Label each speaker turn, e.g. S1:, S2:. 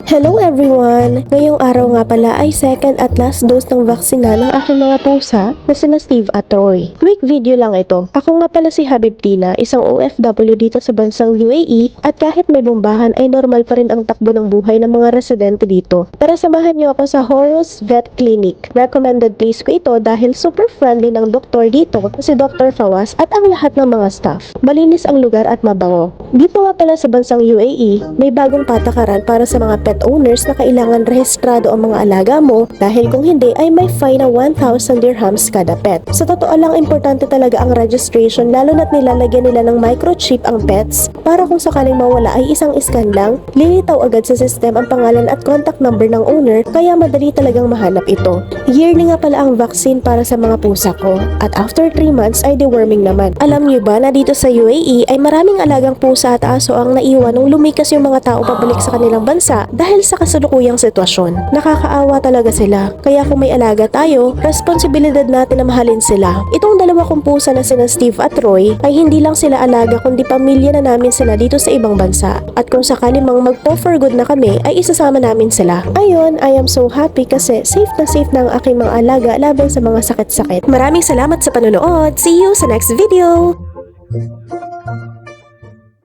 S1: Hello everyone! Ngayong araw nga pala ay second at last dose ng vaksina ng aking mga pusa na sina Steve at Roy. Quick video lang ito. Ako nga pala si Habibtina, isang OFW dito sa bansang UAE at kahit may bombahan ay normal pa rin ang takbo ng buhay ng mga residente dito. Tara samahan niyo ako sa Horus Vet Clinic. Recommended place ko ito dahil super friendly ng doktor dito si Dr. Fawaz at ang lahat ng mga staff. Malinis ang lugar at mabango. Dito nga pala sa bansang UAE, may bagong patakaran para sa mga pet owners na kailangan rehistrado ang mga alaga mo dahil kung hindi ay may fine na 1,000 dirhams kada pet. Sa totoo lang, importante talaga ang registration lalo na't nilalagyan nila ng microchip ang pets para kung sakaling mawala ay isang scan lang, lilitaw agad sa system ang pangalan at contact number ng owner kaya madali talagang mahanap ito. Yearly nga pala ang vaccine para sa mga pusa ko at after 3 months ay deworming naman. Alam niyo ba na dito sa UAE ay maraming alagang pusa at aso ang naiwan nung lumikas yung mga tao pabalik sa kanilang bansa dahil sa kasalukuyang sitwasyon. Nakakaawa talaga sila. Kaya kung may alaga tayo, responsibilidad natin na mahalin sila. Itong dalawa kong pusa na sina Steve at Roy ay hindi lang sila alaga kundi pamilya na namin sila dito sa ibang bansa. At kung sakali mang magpo for good na kami ay isasama namin sila. Ayun, I am so happy kasi safe na ang aking mga alaga laban sa mga sakit-sakit. Maraming salamat sa panonood. See you sa next video!